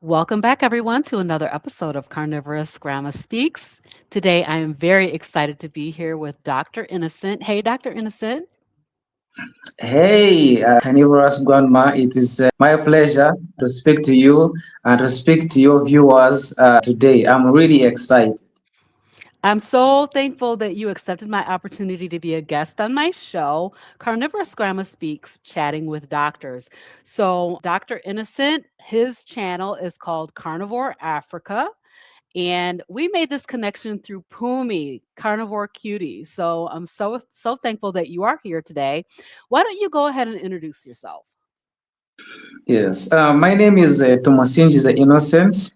Welcome back, everyone, to another episode of CarnivorousGrama Speaks. Today, I am very excited to be here with Dr. Innocent. Hey, Dr. Innocent. Hey, Carnivorous Grandma, it is my pleasure to speak to you and to speak to your viewers today. I'm really excited. I'm so thankful that you accepted my opportunity to be a guest on my show, CarnivorousGrama Speaks, Chatting with Doctors. So, Dr. Innocent, his channel is called Carnivore Africa. And we made this connection through Pumi, Carnivore Cutie. So I'm so thankful that you are here today. Why don't you go ahead and introduce yourself? Yes, my name is Tomasinji the Innocent.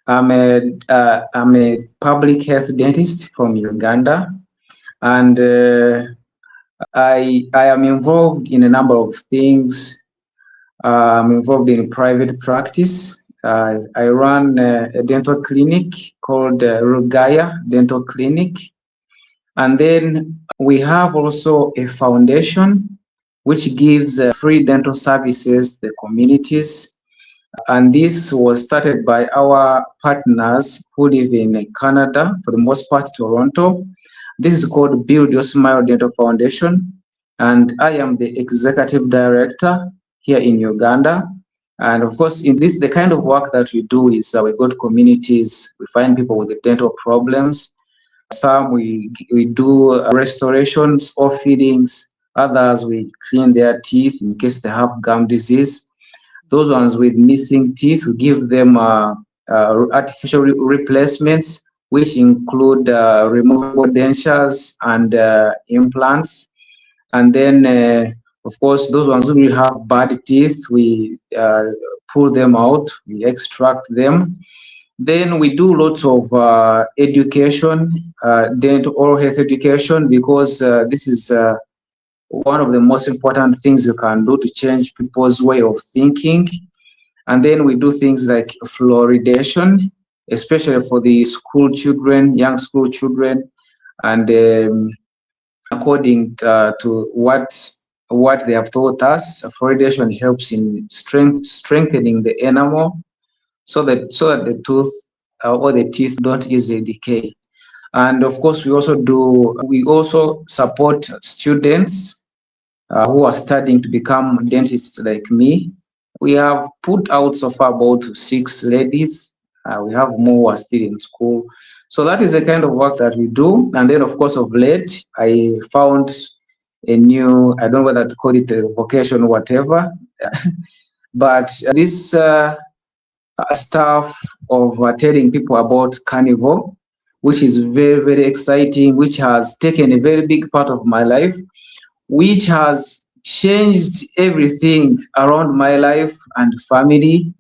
I'm a public health dentist from Uganda, and I am involved in a number of things. I'm involved in private practice. I run a dental clinic called Rugaya Dental Clinic. And then we have also a foundation which gives free dental services to the communities. And this was started by our partners who live in Canada, for the most part, Toronto. This is called Build Your Smile Dental Foundation. And I am the executive director here in Uganda. And of course, in this, the kind of work that we do is we go to communities, we find people with dental problems. Some we do restorations or feedings. Others we clean their teeth in case they have gum disease. Those ones with missing teeth, we give them artificial replacements, which include removable dentures and implants. And then, of course, those ones who have bad teeth, we pull them out, we extract them. Then we do lots of education, dental oral health education, because this is one of the most important things you can do to change people's way of thinking. And then we do things like fluoridation, especially for the school children, young school children, and according to what they have taught us, fluoridation helps in strengthening the enamel so that the tooth or the teeth don't easily decay. And of course, we also support students who are studying to become dentists like me. We have put out so far about 6 ladies. We have more who are still in school. So that is the kind of work that we do. And then, of course, of late, I found a new, I don't know whether to call it a vocation or whatever, but this stuff of telling people about carnivore, which is very, very exciting, which has taken a very big part of my life, which has changed everything around my life and family.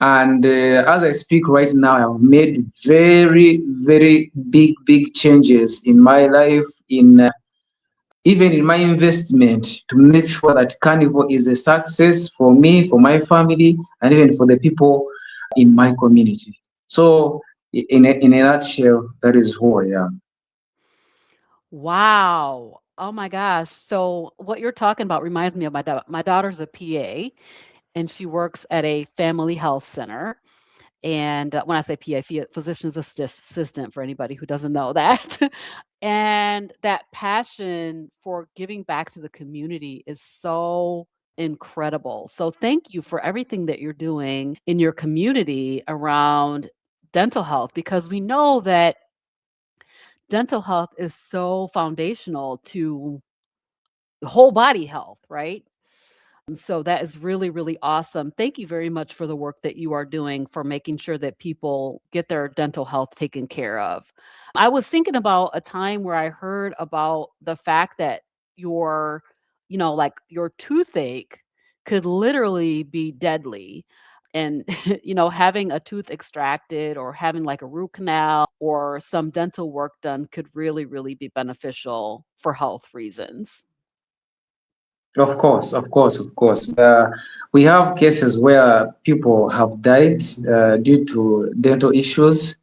And as I speak right now, I have made very, very big changes in my life, in even in my investment, to make sure that Carnivore is a success for me, for my family, and even for the people in my community. So, in a nutshell, that is who I am. Wow. Oh my gosh. So what you're talking about reminds me of my daughter's a PA and she works at a family health center. And when I say PA, physician's assistant for anybody who doesn't know that. And that passion for giving back to the community is so incredible. So thank you for everything that you're doing in your community around dental health because we know that dental health is so foundational to whole body health, right? So that is really, really awesome. Thank you very much for the work that you are doing for making sure that people get their dental health taken care of. I was thinking about a time where I heard about the fact that your, like your toothache could literally be deadly. And, having a tooth extracted or having like a root canal or some dental work done could really, really be beneficial for health reasons. Of course, of course, of course. We have cases where people have died due to dental issues.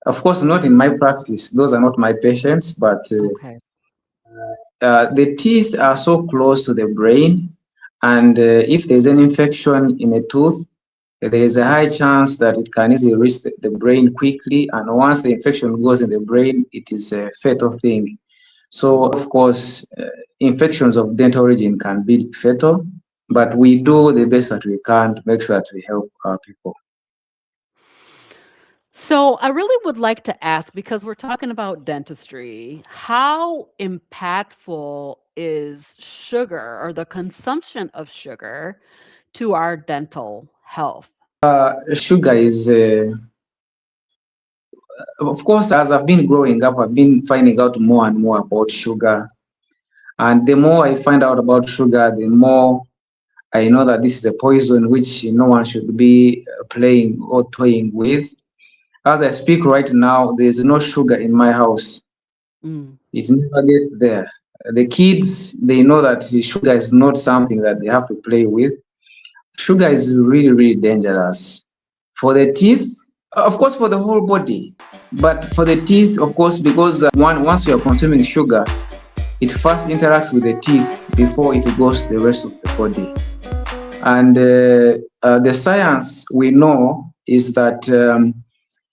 Of course, not in my practice; those are not my patients. But Okay. the teeth are so close to the brain, and if there's an infection in a tooth, there is a high chance that it can easily reach the brain quickly. And once the infection goes in the brain, it is a fatal thing. So, of course, infections of dental origin can be fatal, but we do the best that we can to make sure that we help our people. So, I really would like to ask, because we're talking about dentistry, how impactful is sugar or the consumption of sugar to our dental health? Sugar is, of course, as I've been growing up, I've been finding out more and more about sugar. And the more I find out about sugar, the more I know that this is a poison which no one should be playing or toying with. As I speak right now, there's no sugar in my house. Mm. It never gets there. The kids, they know that sugar is not something that they have to play with. Sugar is really, really dangerous. For the teeth, of course, for the whole body. But for the teeth, of course, because once you are consuming sugar, it first interacts with the teeth before it goes to the rest of the body. And the science we know is that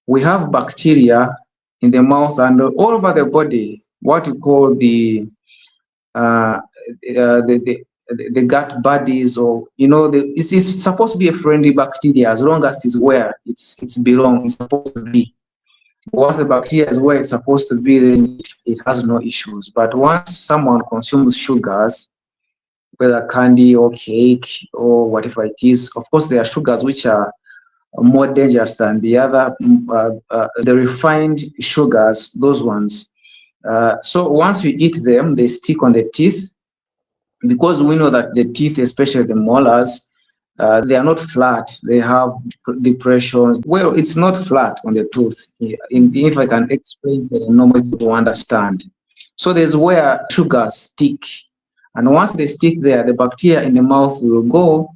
we have bacteria in the mouth and all over the body, what we call uh, the gut buddies, or it's supposed to be a friendly bacteria as long as it's where it's supposed to be. Once the bacteria is where it's supposed to be, then it has no issues. But once someone consumes sugars, whether candy or cake or whatever it is, of course there are sugars which are more dangerous than the other, the refined sugars, those ones. So once you eat them, they stick on the teeth, because we know that the teeth, especially the molars, they are not flat. They have depressions. Well, it's not flat on the tooth. If I can explain for the normal people to understand. So there's where sugars stick. And once they stick there, the bacteria in the mouth will go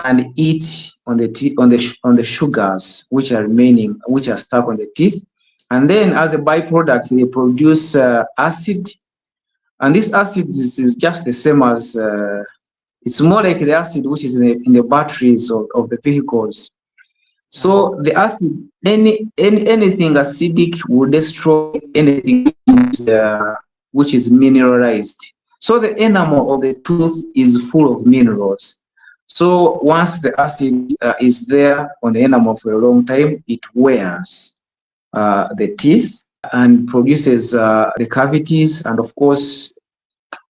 and eat on the teeth, on the sugars which are remaining, which are stuck on the teeth. And then as a byproduct, they produce acid. And this acid is just the same as it's more like the acid which is in the batteries of the vehicles. So the acid, anything acidic will destroy anything which is mineralized. So the enamel of the tooth is full of minerals. So once the acid is there on the enamel for a long time, it wears the teeth and produces the cavities, and of course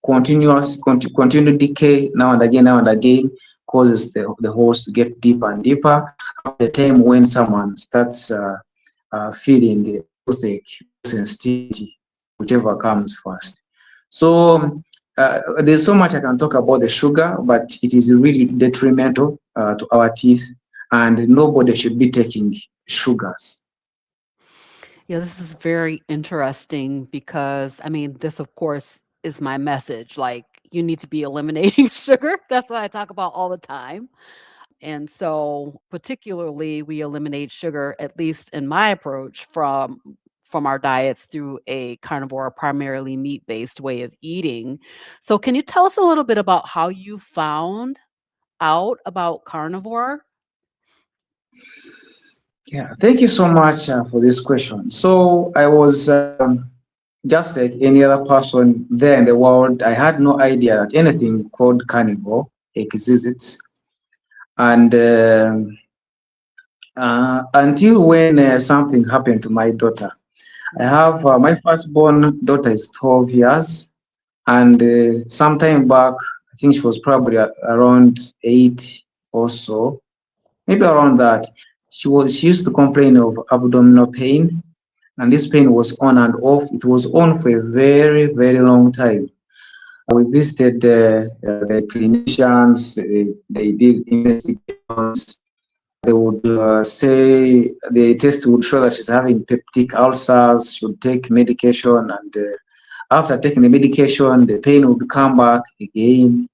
continued decay now and again causes the holes to get deeper and deeper. At the time when someone starts feeling the toothache, sensitivity, whichever comes first. So there's so much I can talk about the sugar, but it is really detrimental to our teeth, and nobody should be taking sugars. Yeah, this is very interesting because, I mean, this, of course, is my message. Like, you need to be eliminating sugar. That's what I talk about all the time. And so, particularly, we eliminate sugar, at least in my approach, from our diets through a carnivore, primarily meat-based way of eating. So, can you tell us a little bit about how you found out about carnivore? Yeah, thank you so much for this question. So I was just like any other person there in the world. I had no idea that anything called carnivore exists, and until when something happened to my daughter. I have my firstborn daughter is 12 years, and sometime back, I think she was probably around 8 or so, maybe around that. She used to complain of abdominal pain, and this pain was on and off. It was on for a very, very long time. We visited the clinicians. They did investigations. They would say the test would show that she's having peptic ulcers. She would take medication, and after taking the medication, the pain would come back again.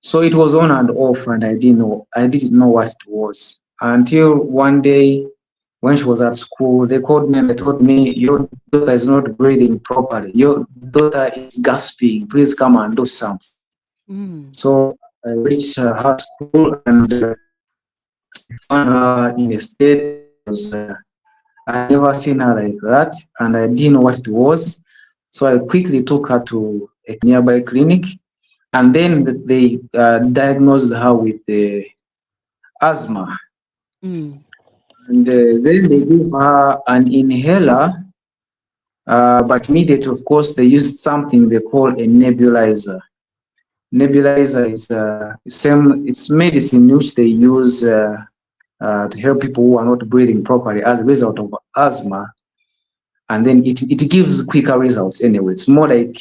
So it was on and off, and I didn't know what it was until one day when she was at school. They called me and they told me, "Your daughter is not breathing properly. Your daughter is gasping. Please come and do something." Mm. So I reached her school, and found her in a state that was, I never seen her like that, and I didn't know what it was. So I quickly took her to a nearby clinic, and then they diagnosed her with asthma. Mm. And then they gave her an inhaler, but immediately, of course, they used something they call a nebulizer. Nebulizer is it's medicine which they use to help people who are not breathing properly as a result of asthma, and then it gives quicker results anyway. It's more like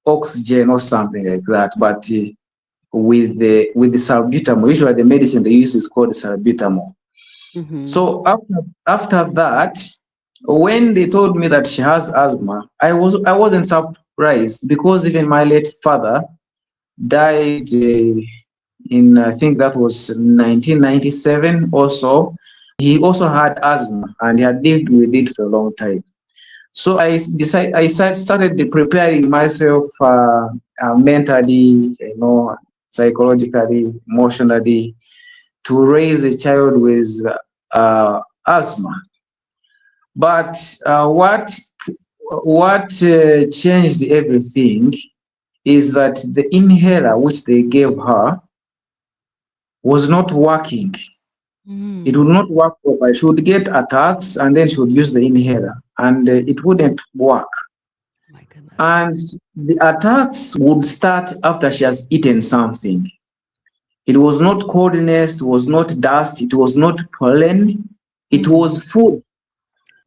oxygen or something like that, but with the salbutamol. Usually the medicine they use is called salbutamol. Mm-hmm. So after that, when they told me that she has asthma, I wasn't surprised, because even my late father died in, I think that was 1997 or so. He also had asthma and he had lived with it for a long time. So started preparing myself mentally, psychologically, emotionally, to raise a child with asthma. But what changed everything is that the inhaler which they gave her was not working. It would Mm. not work properly. She would get attacks, and then she would use the inhaler, and it wouldn't work. My goodness. And the attacks would start after she has eaten something. It was not coldness, it was not dust, it was not pollen, it Mm. was food.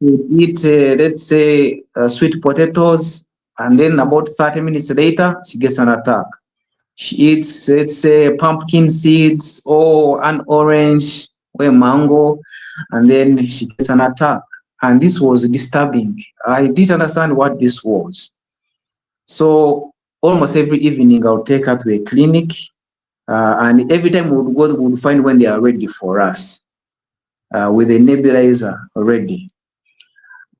You eat, let's say, sweet potatoes, and then about 30 minutes later, she gets an attack. She eats, let's say, pumpkin seeds or an orange or a mango, and then she gets an attack. And this was disturbing. I didn't understand what this was. So almost every evening, I would take her to a clinic, and every time we would go, we would find when they are ready for us with a nebulizer ready.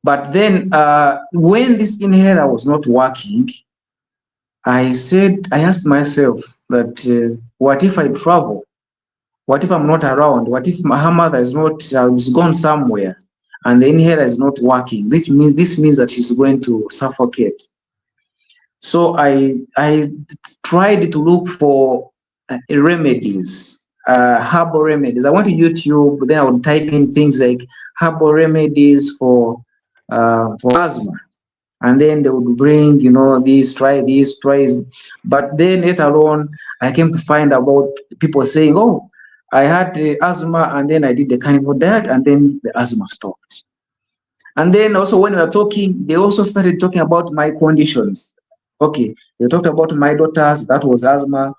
But then, when this inhaler was not working, I asked myself that what if I travel? What if I'm not around? What if her mother is not is gone somewhere, and the inhaler is not working? This means that she's going to suffocate. So I tried to look for remedies, herbal remedies. I went to YouTube, then I would type in things like herbal remedies for asthma, and then they would bring, this, try this. But then later on, I came to find about people saying, "Oh, I had asthma, and then I did the carnivore diet, and then the asthma stopped." And then also when we were talking, they also started talking about my conditions. Okay, they talked about my daughters, that was asthma.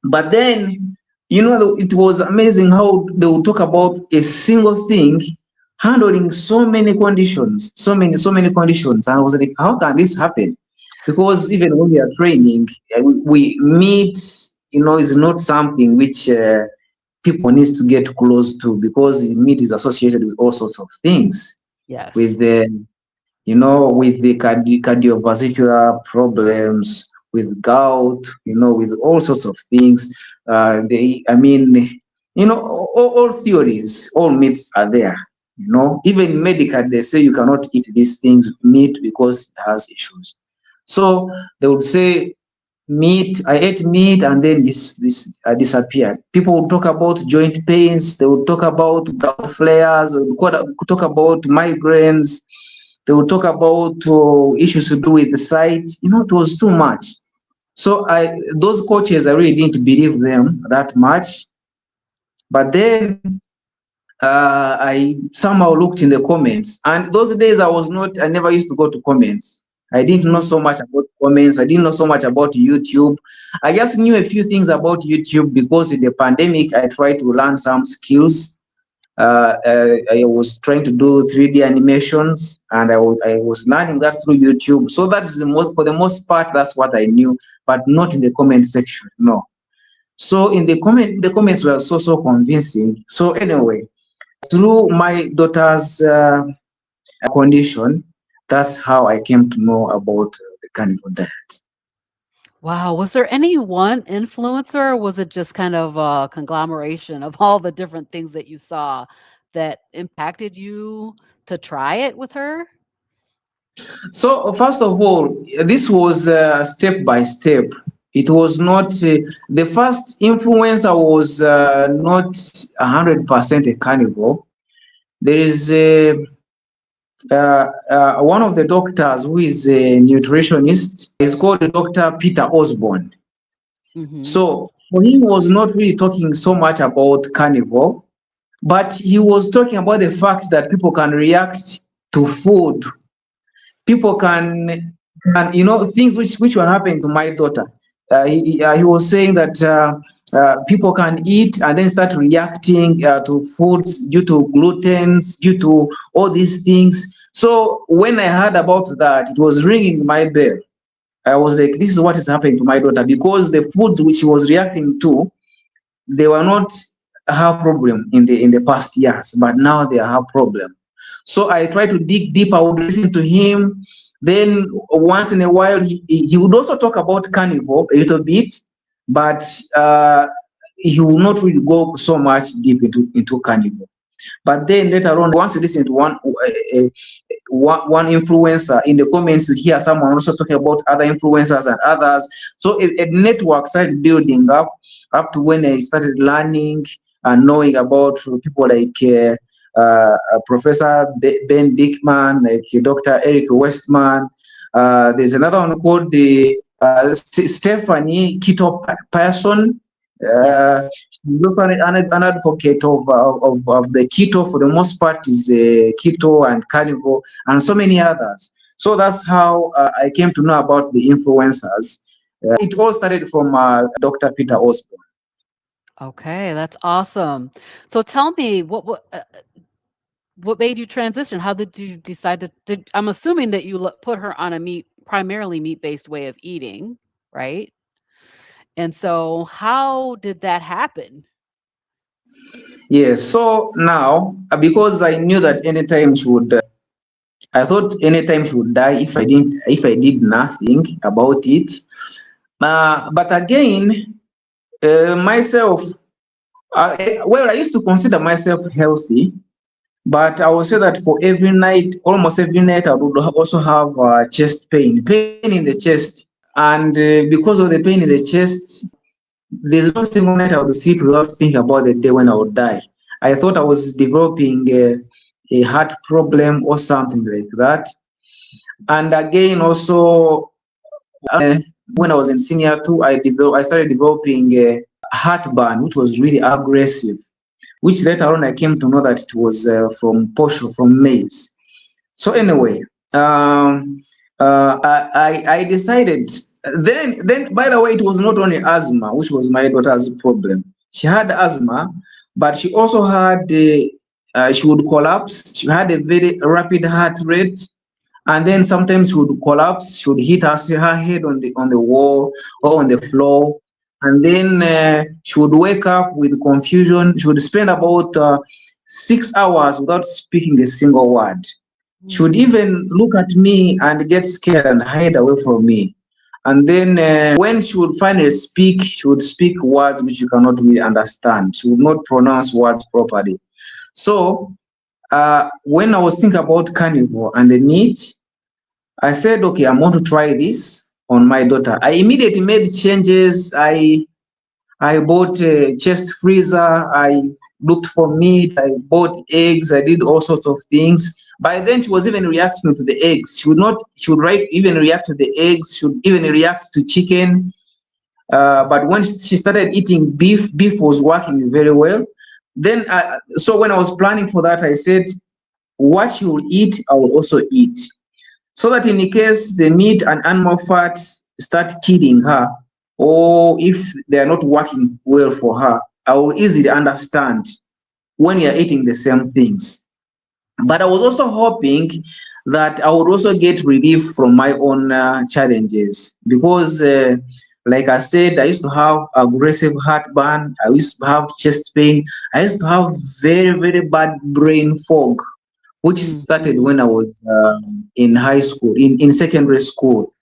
But then, it was amazing how they would talk about a single thing handling so many conditions, so many conditions. And I was like, how can this happen? Because even when we are training, we meet, is not something which people need to get close to, because meat is associated with all sorts of things, Yes. with the with the cardiovascular problems, with gout, with all sorts of things. I mean, all theories, all myths are there. Even medical, they say you cannot eat these things, meat, because it has issues. So they would say meat. I ate meat, and then this disappeared. People would talk about joint pains. They would talk about gout flares. They would talk about migraines. They would talk about issues to do with the sight. It was too much. So those coaches, I really didn't believe them that much. But then I somehow looked in the comments, and those days I never used to go to comments. I didn't know Mm-hmm. so much about comments. I didn't know so much about YouTube. I just knew a few things about YouTube because in the pandemic, I tried to learn some skills. I was trying to do 3D animations, and I was learning that through YouTube. So that is for the most part, that's what I knew, but not in the comment section. No. So in the comments were so convincing. So anyway, through my daughter's condition, that's how I came to know about the carnivore diet. Wow. Was there any one influencer, or was it just kind of a conglomeration of all the different things that you saw that impacted you to try it with her? So first of all, this was step by step. It was not the first influencer was not 100% a carnivore. There is one of the doctors who is a nutritionist. Is called Dr. Peter Osborne. Mhm. So for him, was not really talking so much about carnivore, but he was talking about the fact that people can react to food. People can things which were happening to my daughter. He was saying that people can eat and then start reacting to foods due to glutens, due to all these things. So when I heard about that, it was ringing my bell. I was like, this is what is happening to my daughter, because the foods which she was reacting to, they were not her problem in the past years, but now they are her problem. So I try to dig deep. I would listen to him. Then once in a while, he would also talk about carnivore a little bit, but he will not really go so much deep into carnivore. But then later on, once you listen to one influencer in the comments, you hear someone also talking about other influencers and others. So a network started building up to when I started learning and knowing about people like Professor Ben Dickman, like Dr. Eric Westman. There's another one called the Stephanie Kito Person. Yes. She's also an advocate of the keto. For the most part, is keto and carnivore and so many others. So that's how I came to know about the influencers. It all started from Dr. Peter Osborne. Okay, that's awesome. So tell me, what made you transition? How did you decide to? I'm assuming that you put her on a primarily meat-based way of eating, right? And so, how did that happen? Yes. So now, because I knew that anytime she would, I thought anytime she would die if I did nothing about it. But again, myself, well, I used to consider myself healthy, but I would say that for every night, almost every night, I would also have chest pain in the chest. And because of the pain in the chest, there's no single night I would sleep without thinking about the day when I would die. I thought I was developing a heart problem or something like that. And again, also, uh, when I was in senior two, I started developing heartburn, which was really aggressive. Which later on I came to know that it was from posho, from maize. So anyway, I decided. Then by the way, it was not only asthma, which was my daughter's problem. She had asthma, but she also had she would collapse. She had a very rapid heart rate, and then sometimes she would collapse. She would hit her head on the wall or on the floor, and then she would wake up with confusion. She would spend about 6 hours without speaking a single word. She would Mm, even look at me and get scared and hide away from me. And then when she would finally speak, she would speak words which you cannot really understand. She would not pronounce words properly. So when I was thinking about carnivore and the meat, I said, okay, I'm going to try this on my daughter. I immediately made changes. I bought a chest freezer. I looked for meat. I bought eggs. I did all sorts of things. By then, she was even reacting to the eggs. She would not. She would even react to the eggs. She would even react to chicken. But when she started eating beef, beef was working very well. Then, so when I was planning for that, I said, what she will eat, I will also eat, so that in case the meat and animal fats start killing her, or if they are not working well for her, I will easily understand when you're eating the same things. But I was also hoping that I would also get relief from my own challenges, because like I said, I used to have aggressive heartburn, I used to have chest pain, I used to have very bad brain fog, which started mhm. when I was in high school, in secondary school.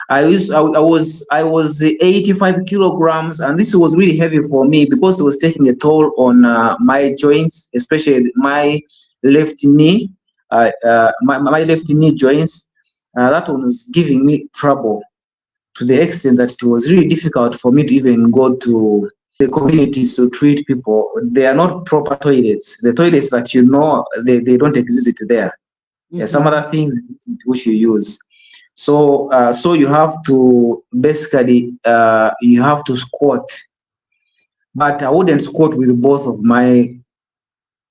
I was 85 kilograms, and this was really heavy for me because it was taking a toll on my joints, especially my left knee, my left knee joints. That one was giving me trouble to the extent that it was really difficult for me to even go to the communities to treat people. They are not proper toilets. The toilets that they don't exist there. Some Mm-hmm. other things which you use. So you have to basically you have to squat, but I wouldn't squat with both of my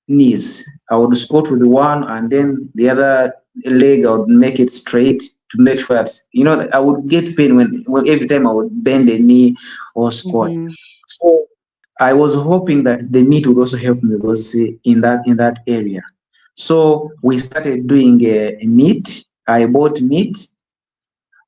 knees. I would squat with one, and then the other leg I would make it straight to make sure that that I would get pain when every time I would bend the knee or squat. Mm-hmm. So I was hoping that the meat would also help me those in that area. So we started doing a meat. I bought meat,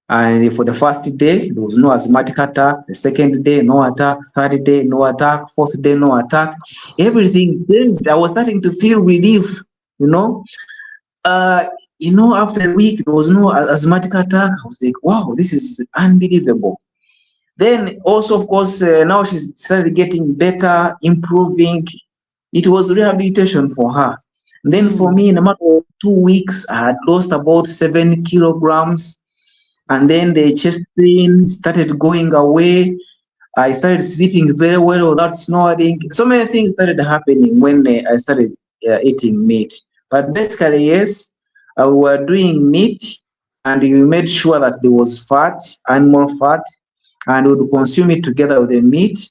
and for the first day, there was no asthmatic attack. The second day, no attack. Third day, no attack. Fourth day, no attack. Everything changed. I was starting to feel relief. You know, uh, after a week, there was no asthmatic attack. I was like, wow, this is unbelievable. Then also, of course, now she's started getting better, improving. It was rehabilitation for her. Then for Mm. me, in a matter of 2 weeks, I had lost about 7 kilograms, and then the chest pain started going away. I started sleeping very well without snoring. So many things started happening when I started eating meat. But basically, yes, we were doing meat, and we made sure that there was fat, animal fat, and we would consume it together with the meat.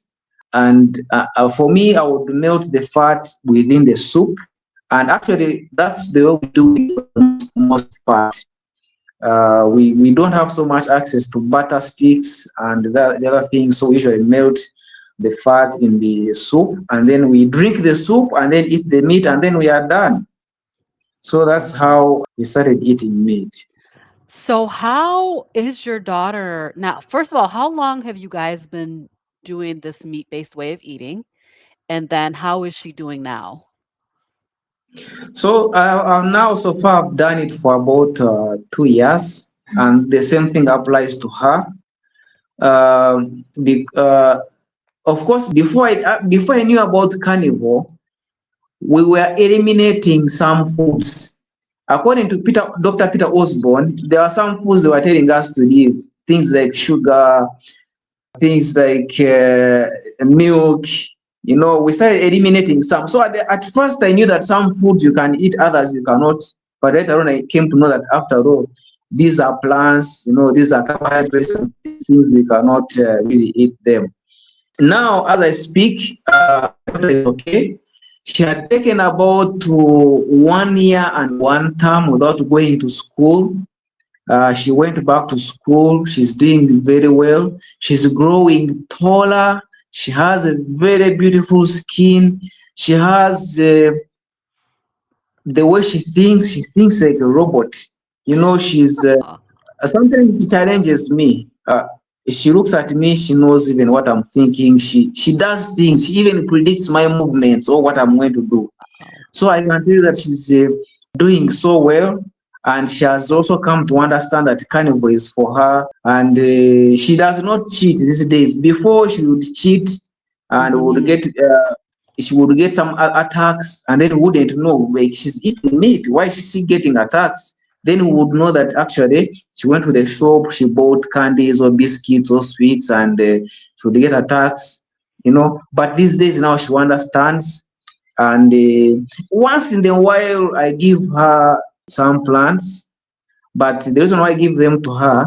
And for me, I would melt the fat within the soup. And actually, that's the way we do it for the most part. We don't have so much access to butter sticks and the other things, so we usually melt the fat in the soup, and then we drink the soup and then eat the meat, and then we are done. So that's how we started eating meat. So how is your daughter now? First of all, how long have you guys been doing this meat-based way of eating? And then how is she doing now? So now so far I've done it for about 2 years, and the same thing applies to her. Be, of course, before I knew about carnivore, we were eliminating some foods. According to Dr. Peter Osborne, there are some foods they were telling us to leave, things like sugar, things like milk. We started eliminating some. So at first, I knew that some foods you can eat, others you cannot. But later on, I came to know that after all, these are plants, these are carbohydrates, and these things we cannot really eat them. Now, as I speak, my daughter is okay. She had taken about 1 year and 1 term without going to school. She went back to school. She's doing very well. She's growing taller. She has a very beautiful skin. She has the way she thinks like a robot. She's Oh, sometimes it challenges me. She looks at me, she knows even what I'm thinking. She does things. She even predicts my movements or what I'm going to do. wow. So I can tell you that she's doing so well, and she has also come to understand that carnivore is for her. And she does not cheat these days. Before she would cheat and would Mhm. get. She would get some attacks, and then wouldn't know, like, she's eating meat. Why is she getting attacks? Then we would know that actually she went to the shop, she bought candies or biscuits or sweets, and she would get attacks. But these days now she understands, and once in a while I give her some plants, but the reason why I give them to her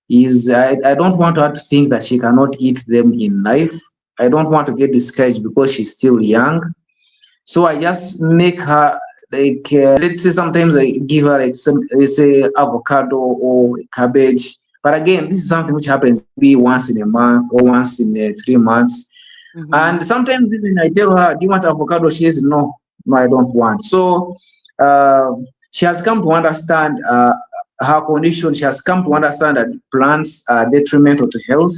is I don't want her to think that she cannot eat them in life. I don't want to get discouraged because she's still young. So I just make her, like, let's say sometimes I give her like some, let's say, avocado or cabbage. But again, this is something which happens maybe once in a month or once in 3 months. Mhm. And sometimes even I tell her, "Do you want avocado?" She says, "No, no, I don't want." So she has come to understand her condition. She has come to understand that plants are detrimental to health.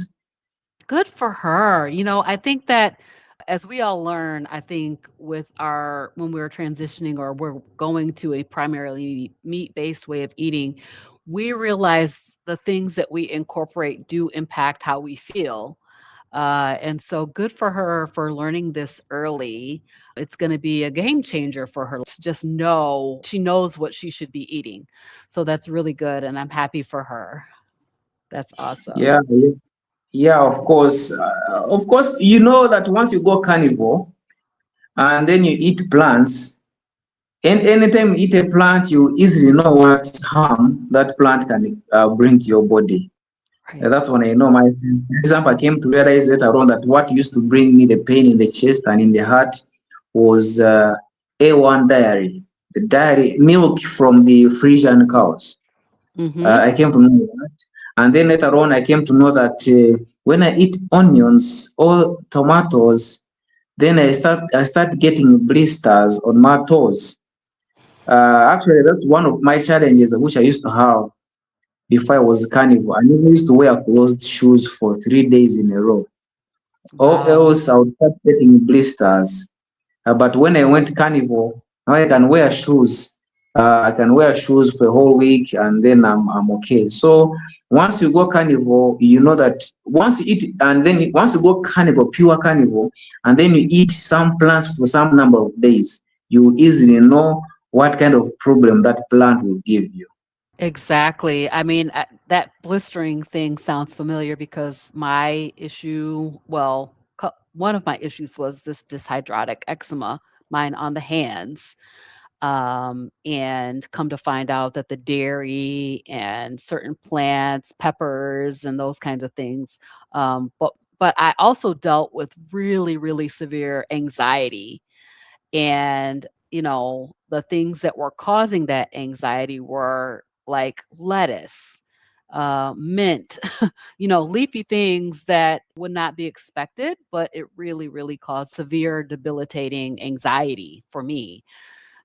Good for her. I think that as we all learn, I think with when we're transitioning or we're going to a primarily meat-based way of eating, we realize the things that we incorporate do impact how we feel. And so good for her for learning this early. It's going to be a game changer for her to just know she knows what she should be eating. So that's really good. And I'm happy for her. That's Yeah, awesome. yeah, yeah, of course. Of course, you know that once you go carnivore and then you eat plants, and anytime you eat a plant, you easily know what harm that plant can bring to your body. Right. That's when I know myself. For example, I came to realize later on that what used to bring me the pain in the chest and in the heart was A1 dairy, the dairy milk from the Frisian cows. Mm-hmm. I came to know that. And then later on, I came to know that when I eat onions or tomatoes, then I start getting blisters on my toes. Actually, that's one of my challenges which I used to have before I was carnivore. I never used to wear closed shoes for 3 days in a row, or Wow. else I would start getting blisters. But when I went carnivore, now I can wear shoes. I can wear shoes for a whole week, and then I'm okay. So once you go carnivore, you know that once you eat, and then once you go carnivore, pure carnivore, and then you eat some plants for some number of days, you easily know what kind of problem that plant will give you. Exactly. I mean, that blistering thing sounds familiar because my issue, well, one of my issues was this dyshydrotic eczema, mine on the hands. And come to find out that the dairy and certain plants, peppers, and those kinds of things. But I also dealt with really, really severe anxiety, and the things that were causing that anxiety were like lettuce, mint, leafy things that would not be expected, but it really, really caused severe debilitating anxiety for me.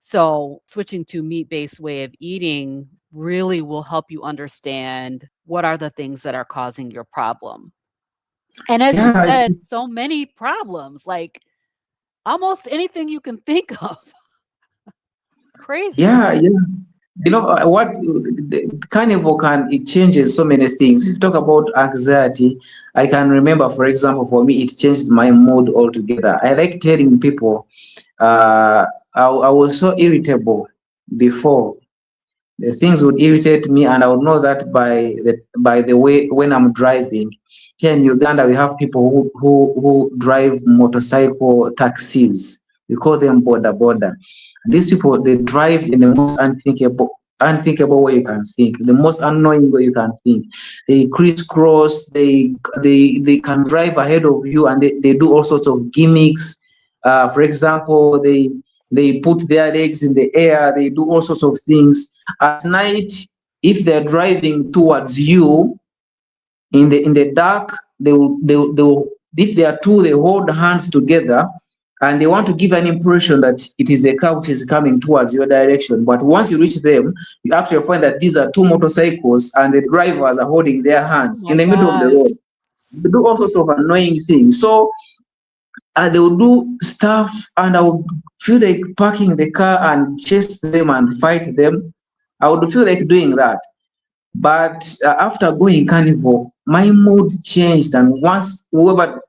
So, switching to meat-based way of eating really will help you understand what are the things that are causing your problem. And as you Yeah, it's said, so many problems, like almost anything you can think of. Crazy. yeah, yeah. You know what the carnivore can it changes so many things. If you talk about anxiety, I can remember, for example, for me, it changed my mood altogether. I like telling people, uh, I was so irritable before. The things would irritate me, and I would know that by the way when I'm driving. Here in Uganda, we have people who drive motorcycle taxis. We call them border border. These people, they drive in the most unthinkable way you can think, the most annoying way you can think. They crisscross, they can drive ahead of you, and they do all sorts of gimmicks. For example, they put their legs in the air, they do all sorts of things at night. If they're driving towards you in the dark, they will, if they are two, they hold hands together, and they want to give an impression that it is a car which is coming towards your direction. But once you reach them, you actually find that these are two motorcycles, and the drivers are holding their Oh hands in my the middle of the gosh. road. They do all sorts of annoying things. So they will do stuff, and I would feel like parking the car and chase them and fight them. I would feel like doing that. But after going carnival, my mood changed, and once whoever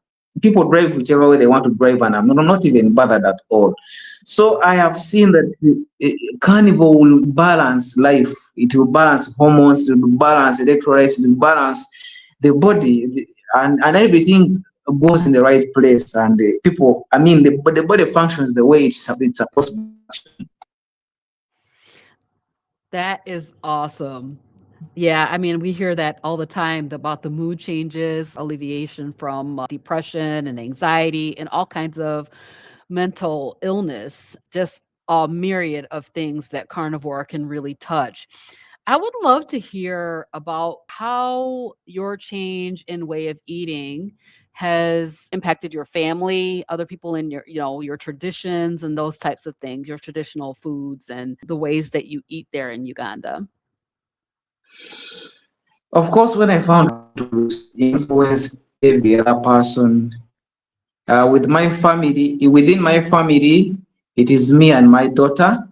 people drive whichever way they want to drive, and I'm not even bothered at all. So I have seen that carnival will balance life. It will balance hormones, it will balance electrolytes, it will balance the body, and everything goes in the right place. And people, I mean, the body functions the way it's supposed to function. That is awesome. Yeah, I mean, we hear that all the time about the mood changes, alleviation from depression and anxiety and all kinds of mental illness, just a myriad of things that carnivore can really touch. I would love to hear about how your change in way of eating has impacted your family, other people in your traditions and those types of things, your traditional foods and the ways that you eat there in Uganda. Of course, when I found out to influence every other person with my family, within my family, it is me and my daughter.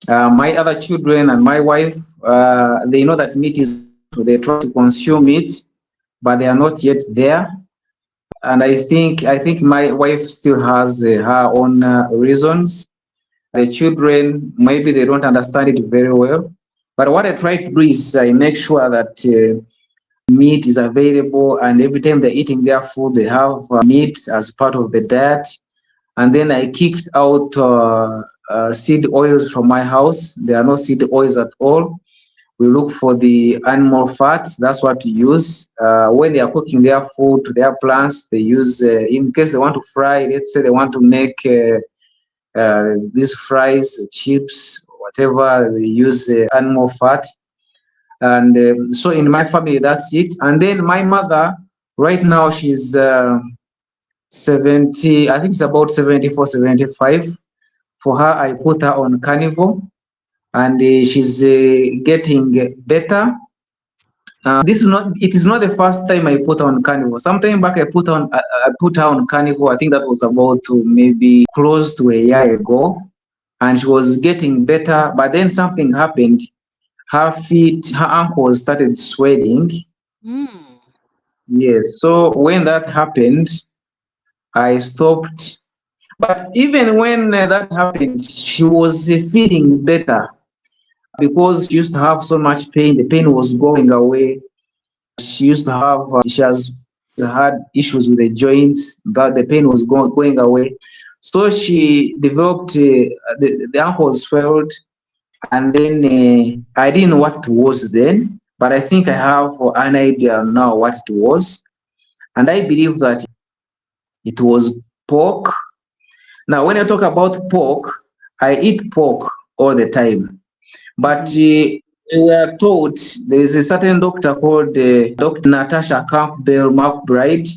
My other children and my wife, they know that meat is good. They try to consume it, but they are not yet there. And I think my wife still has her own reasons. The children, maybe they don't understand it very well. But what I try to do is I make sure that meat is available, and every time they're eating their food, they have meat as part of the diet. And then I kicked out seed oils from my house. There are no seed oils at all. We look for the animal fat. That's what we use. When they are cooking their food, their plants, they use, in case they want to fry, let's say they want to make these fries, chips, whatever, they use animal fat. And so in my family, that's it. And then my mother, right now, she's 70, I think it's about 74, 75. For her, I put her on carnivore, and she's getting better. This is not. It is not the first time I put her on carnivore. Sometime back, I put her on carnivore. I think that was about maybe close to a year ago, and she was getting better. But then something happened. Her feet, her ankles started swelling. Mm. Yes. So when that happened, I stopped. But even when that happened, she was feeling better because she used to have so much pain. The pain was going away. She used to have, she has had issues with the joints, that the pain was going away. So she developed, the ankles swelled, and then I didn't know what it was then, but I think I have an idea now what it was. And I believe that it was pork. Now, when I talk about pork, I eat pork all the time. But Mhm. we were told there is a certain doctor called Dr. Natasha Campbell McBride,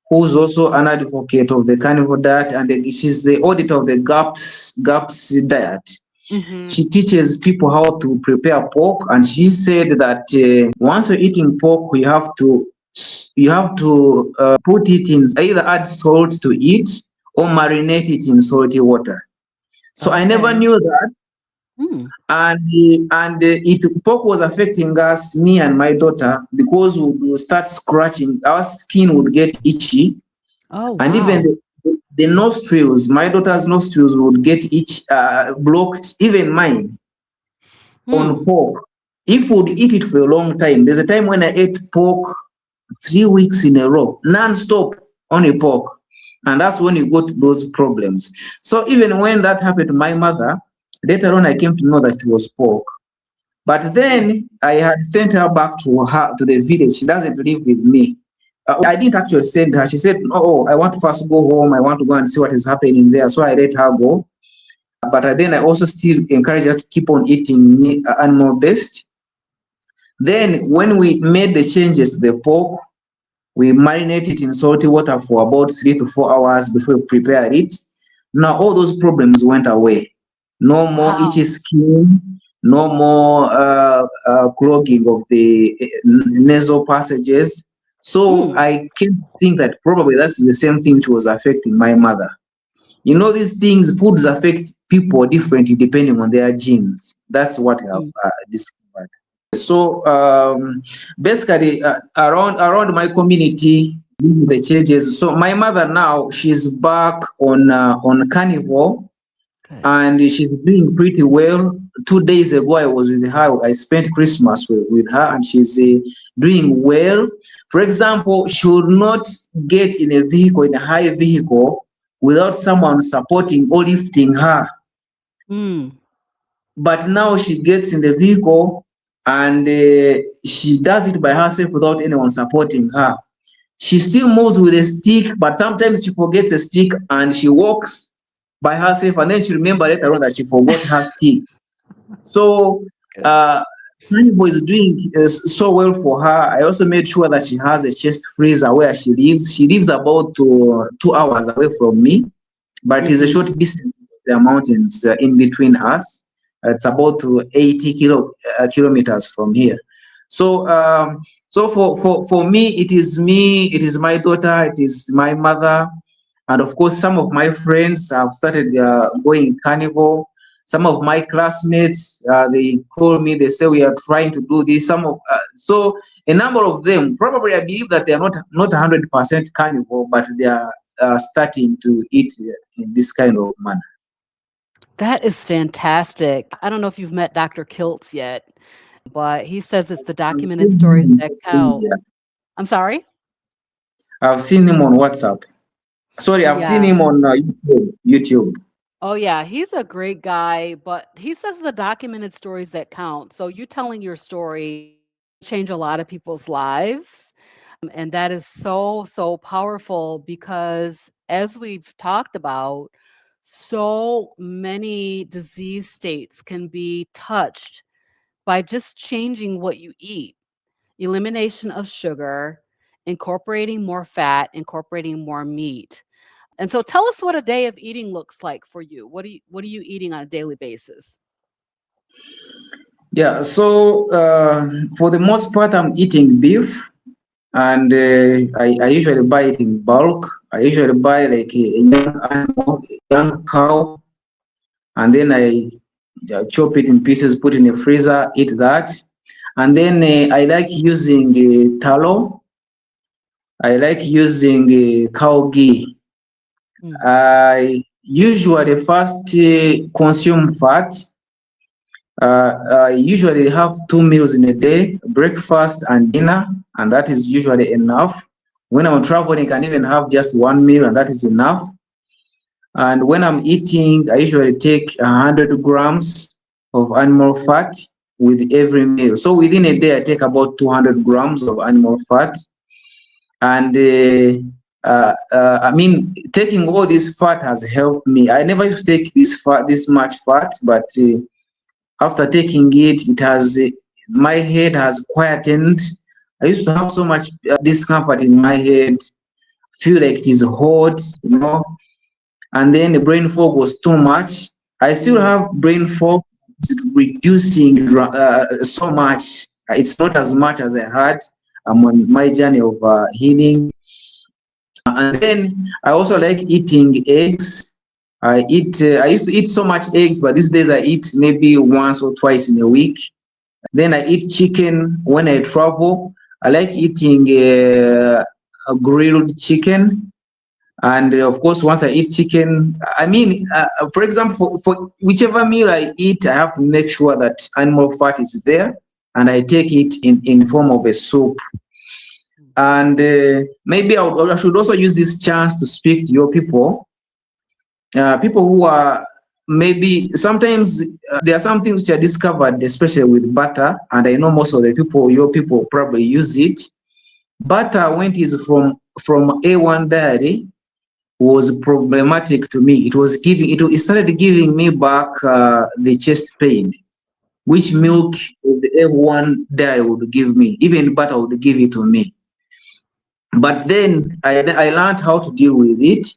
who's also an advocate of the carnivore diet, and she's the auditor of the GAPS diet. Mhm. She teaches people how to prepare pork, and she said that once you're eating pork, you have to put it in, either add salt to it or marinate it in salty water. So I never Okay. knew that, Mm. and it pork was affecting us, me and my daughter, because we would start scratching, our skin would get itchy, Oh, and even wow. the nostrils, my daughter's nostrils would get itch, blocked, even mine, on Mm. pork. If we would eat it for a long time, there's a time when I ate pork 3 weeks in a row, non-stop, only pork. And that's when you got those problems. So even when that happened to my mother, later on I came to know that it was pork. But Mm. then I had sent her back to the village. She doesn't live with me. I didn't actually send her. She said, "Oh, I want to first go home. I want to go and see what is happening there." So I let her go. But then I also still encourage her to keep on eating animal based. Then when we made the changes to the pork, we marinate it in salty water for about 3 to 4 hours before we prepare it. Now all those problems went away. No more itchy Wow. skin, no more clogging of the nasal passages. So Mm. I can think that probably that's the same thing which was affecting my mother. These things, foods affect people differently depending on their genes. That's what I have Mm. discovered. So basically, around my community, the changes. So my mother now, she's back on carnivore, Good. and she's doing pretty well. 2 days ago, I was with her. I spent Christmas with her, and she's doing well. For example, she would not get in a vehicle, in a high vehicle, without someone supporting or lifting her. Mm. But now she gets in the vehicle, and she does it by herself without anyone supporting her. She still moves with a stick, but sometimes she forgets a stick and she walks by herself, and then she remembers later on that she forgot her stick. So Good. uh, Carnival is doing so well for her. I also made sure that she has a chest freezer where she lives. She lives about 2 hours away from me, but it's a short Mhm. distance because there are mountains in between us. It's about 80 kilometers from here. So, for me, it is my daughter, it is my mother, and of course, some of my friends have started going carnivore. some of my classmates, they call me, they say we are trying to do this. So a number of them, probably I believe that they are not 100% carnivore, but they are starting to eat in this kind of manner. That is fantastic. I don't know if you've met Dr. Kiltz yet, but he says it's the documented stories that count. Yeah. I'm sorry? I've seen him on WhatsApp. Sorry, I've seen Yeah. him on YouTube. Oh, yeah, he's a great guy, but he says the documented stories that count. So you telling your story change a lot of people's lives. And that is so, so powerful because as we've talked about, so many disease states can be touched by just changing what you eat. Elimination of sugar, incorporating more fat, incorporating more meat. And so tell us what a day of eating looks like for you. What are you eating on a daily basis? Yeah, so for the most part, I'm eating beef, and I usually buy it in bulk. I usually buy like a young animal, a young cow, and then I chop it in pieces, put in a freezer, eat that. And then I like using tallow. I like using cow ghee. Mm. I usually first consume fat. I usually have 2 meals in a day, breakfast and dinner, and that is usually enough. When I'm traveling, I can even have just 1 meal, and that is enough. And when I'm eating, I usually take 100 grams of animal fat with every meal. So within a day, I take about 200 grams of animal fat. And I mean, taking all this fat has helped me. I never used to take this much fat, but after taking it, my head has quietened. I used to have so much discomfort in my head, feel like it is hot, and then the brain fog was too much. I still Mm. have brain fog, it's reducing so much. It's not as much as I had. I'm on my journey of healing. And then I also like eating eggs. I used to eat so much eggs, but these days I eat maybe once or twice in a week. Then I eat chicken when I travel. I like eating a grilled chicken. And of course, once I eat chicken, I mean, for example, for whichever meal I eat, I have to make sure that animal fat is there, and I take it in form of a soup. And maybe I should also use this chance to speak to your people, people who are maybe sometimes there are some things which are discovered, especially with butter, and I know most of the people, your people, probably use it. Butter, when it is from A1 dairy, was problematic to me. It started giving me back the chest pain, which Mm. milk of the A1 dairy would give me, even butter would give it to me. But then I learned how to deal with it.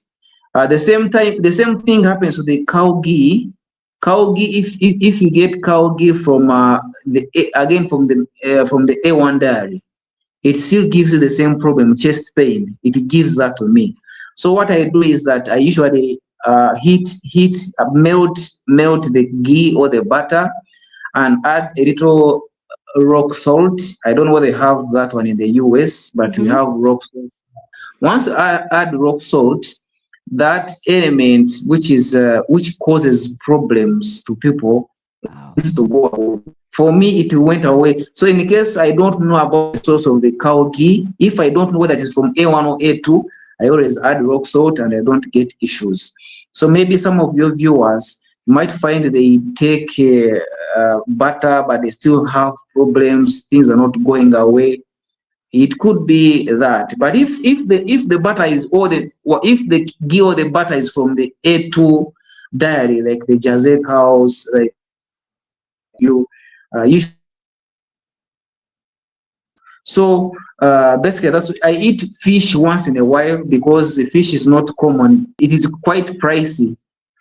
The same time, the same thing happens to the cow ghee. Cow ghee, if you get cow ghee from from the A1 dairy, it still gives you the same problem, chest pain. It gives that to me. So what I do is that I usually melt the ghee or the butter and add a little rock salt. I don't know whether they have that one in the US, but we Mhm. have rock salt. Once I add rock salt, that element which causes problems to people Wow. needs to go away. For me, it went away. So in case I don't know about the source of the cow ghee, if I don't know whether it is from A1 or A2, I always add rock salt and I don't get issues. So maybe some of your viewers might find they take butter, but they still have problems. Things are not going away. It could be that. But if the butter is if the ghee or the butter is from the A2 dairy, like the Jersey cows, like you should. So basically, I eat fish once in a while because the fish is not common. It is quite pricey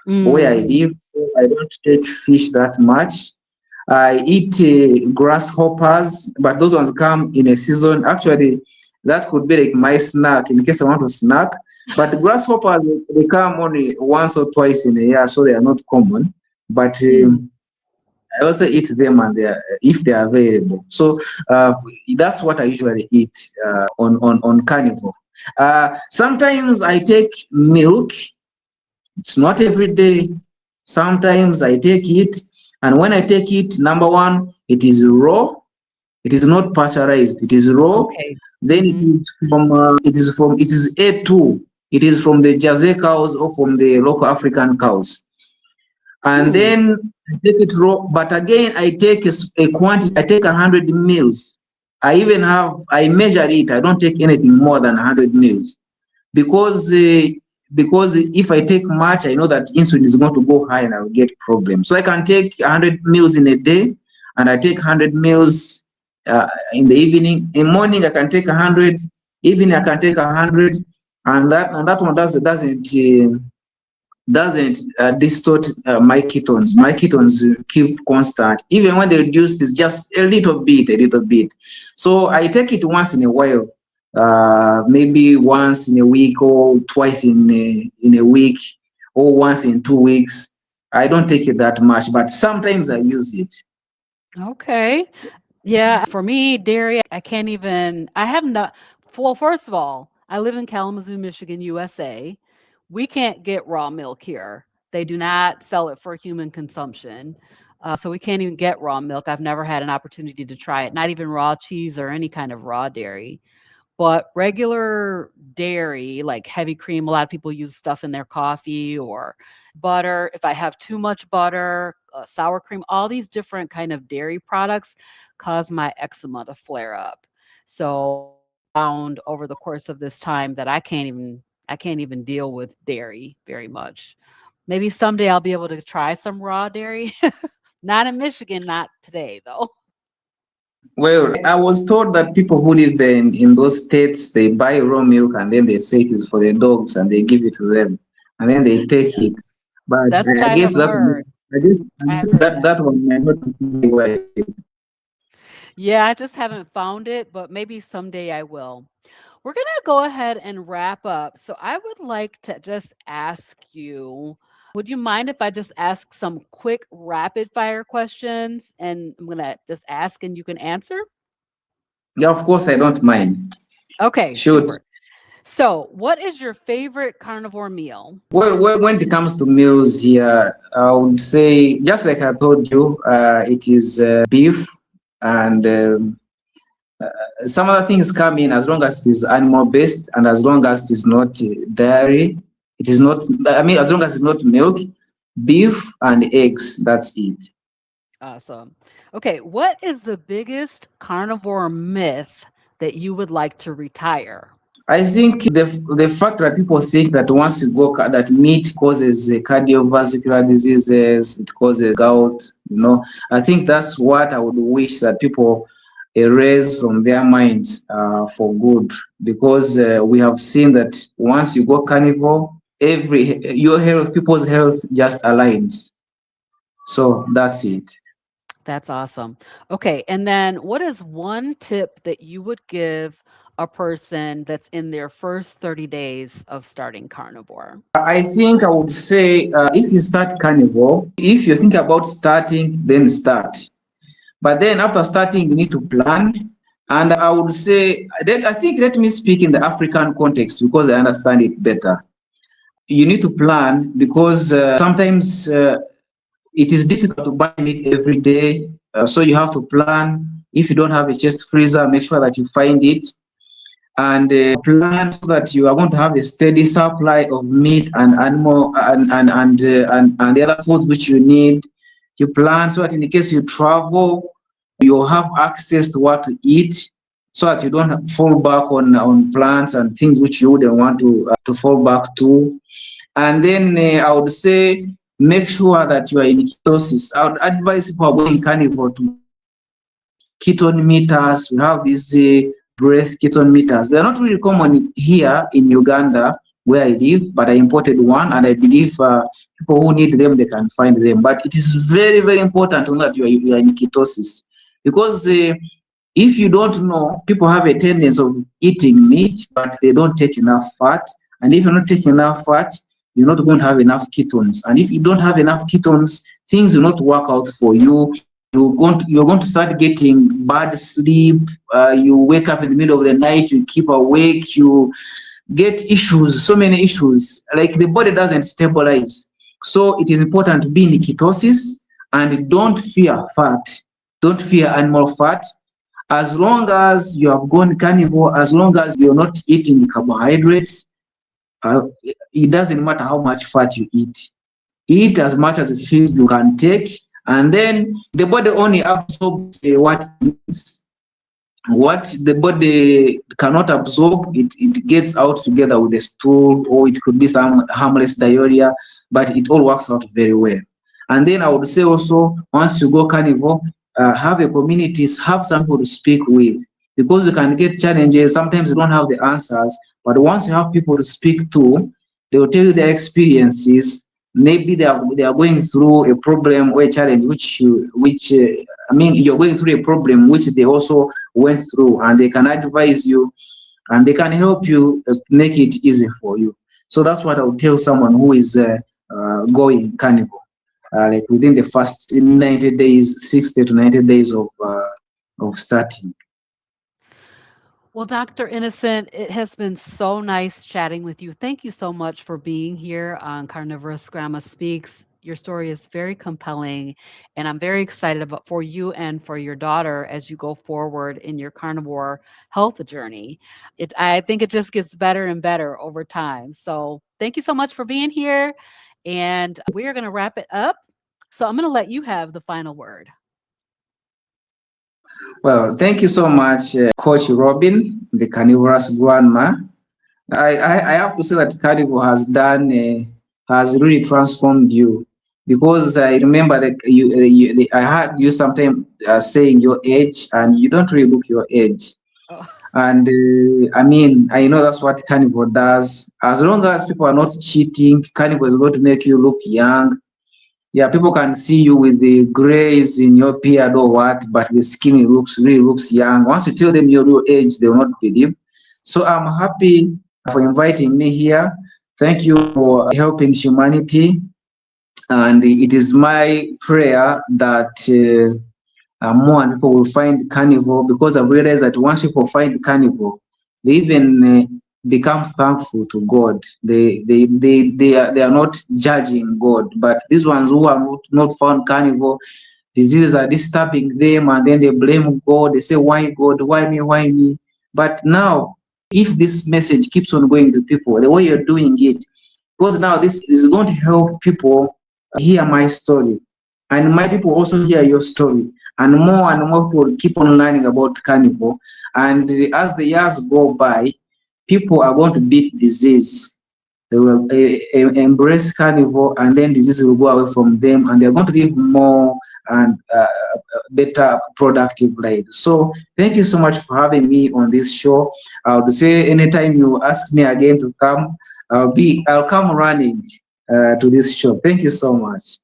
where I Mm. live. So I don't take fish that much. I eat grasshoppers, but those ones come in a season. Actually, that could be like my snack in case I want to snack. But grasshoppers, they come only once or twice in a year, so they are not common. but Mm. I also eat them and if they are available. So that's what I usually eat on carnivore. Sometimes I take milk. It's not every day. Sometimes I take it, and when I take it, number one, it is raw. It is not pasteurized. It is raw. Okay. Then it Mhm. is from. It is A2. It is from the Jersey cows or from the local African cows. And Hmm. then I take it raw. But again, I take a quantity. I take 100 mils. I measure it. I don't take anything more than 100 mils because if I take much, I know that insulin is going to go high and I will get problems. So I can take 100 mils in a day, and I take 100 mils in the evening. In morning, I can take 100. Evening, I can take 100, and that one doesn't distort my ketones. My ketones keep constant. Even when they reduce, it's just a little bit, a little bit. So I take it once in a while, maybe once in a week or twice in a week or once in 2 weeks. I don't take it that much, but sometimes I use it. Okay. Yeah, for me, dairy, I can't even I have not well, first of all, I live in Kalamazoo, Michigan, USA. We can't get raw milk here. They do not sell it for human consumption. So we can't even get raw milk. I've never had an opportunity to try it, not even raw cheese or any kind of raw dairy. But regular dairy, like heavy cream, a lot of people use stuff in their coffee or butter. If I have too much butter, sour cream, all these different kind of dairy products cause my eczema to flare up. So found over the course of this time that I can't even deal with dairy very much. Maybe someday I'll be able to try some raw dairy. Not in Michigan, not today though. Well, I was told that people who live in those states, they buy raw milk and then they say it is for the dogs and they give it to them and then they take it. But That's what I I guess have heard. I have heard that. that one might not be why. Yeah, I just haven't found it, but maybe someday I will. We're going to go ahead and wrap up. So I would like to just ask you, would you mind if I just ask some quick rapid fire questions and I'm going to just ask and you can answer? Yeah, of course, I don't mind. Okay, Shoot. super. So, what is your favorite carnivore meal? Well, when it comes to meals here, I would say, just like I told you, it is beef and some other things come in as long as it is animal based and as long as it is not dairy. It is not, I mean, as long as it's not milk, beef and eggs, that's it. Awesome. Okay, what is the biggest carnivore myth that you would like to retire? I think the fact that people think that once you go that meat causes cardiovascular diseases, it causes gout. I think that's what I would wish that people erase from their minds for good, because we have seen that once you go carnivore, your health, people's health just aligns. So that's it. That's awesome. Okay, and then what is one tip that you would give a person that's in their first 30 days of starting carnivore? I think I would say if you start carnivore, if you think about starting, then start. But then after starting, you need to plan. And I would say that I think let me speak in the African context because I understand it better. You need to plan because sometimes it is difficult to buy meat every day. So you have to plan. If you don't have a chest freezer, make sure that you find it and plan so that you are going to have a steady supply of meat and animal and the other foods which you need. You plan so that in the case you travel, you have access to what to eat, so that you don't fall back on plants and things which you wouldn't want to fall back to. And then I would say make sure that you are in ketosis. I would advise people who are going carnivore to ketone meters. We have these breath ketone meters. They're not really common here in Uganda where I live, but I imported one, and I believe people who need them, they can find them. But it is very, very important to know that you are in ketosis, because if you don't know, people have a tendency of eating meat, but they don't take enough fat. And if you're not taking enough fat, you're not going to have enough ketones. And if you don't have enough ketones, things will not work out for you. You're going to start getting bad sleep. You wake up in the middle of the night, you keep awake, you get issues, so many issues. Like the body doesn't stabilize. So it is important to be in ketosis and don't fear fat. Don't fear animal fat. As long as you have gone carnivore, as long as you're not eating carbohydrates, it doesn't matter how much fat you eat. Eat as much as you feel you can take, and then the body only absorbs what it needs. What the body cannot absorb, it gets out together with the stool, or it could be some harmless diarrhea, but it all works out very well. And then I would say also, once you go carnivore, have a community, have some people to speak with, because you can get challenges. Sometimes you don't have the answers, but once you have people to speak to, they will tell you their experiences. Maybe they are going through a problem or a challenge you're going through a problem which they also went through, and they can advise you and they can help you make it easy for you. So that's what I would tell someone who is going carnivore, like within the first 90 days, 60 to 90 days of starting. Well, Dr. Innocent, it has been so nice chatting with you. Thank you so much for being here on Carnivorous Grandma Speaks. Your story is very compelling, and I'm very excited about for you and for your daughter as you go forward in your carnivore health journey. I think it just gets better and better over time. So, thank you so much for being here, and we are going to wrap it up. So, I'm going to let you have the final word. Well, thank you so much, Coach Robin, the carnivorous grandma. I have to say that carnivore has really transformed you, because I remember that I heard you sometime saying your age, and you don't really look your age. Oh. And I know that's what carnivore does. As long as people are not cheating, carnivore is going to make you look young. Yeah, people can see you with the grays in your beard or what, but the skin really looks young. Once you tell them your real age, they will not believe. So I'm happy for inviting me here. Thank you for helping humanity. And it is my prayer that more and people will find carnivore, because I've realized that once people find carnivore, they even become thankful to God. They are not judging God, but these ones who are not found carnivore, diseases are disturbing them, and then they blame God. They say, "Why God? Why me? Why me?" But now, if this message keeps on going to people, the way you're doing it, because now this is going to help people hear my story, and my people also hear your story, and more people keep on learning about carnivore. And as the years go by, people are going to beat disease. They will embrace carnivore, and then disease will go away from them, and they're going to live more and better productive life. So thank you so much for having me on this show. I would say anytime you ask me again to come, I'll come running to this show. Thank you so much.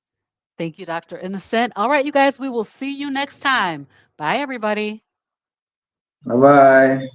Thank you, Dr. Innocent. All right, you guys, we will see you next time. Bye, everybody. Bye bye.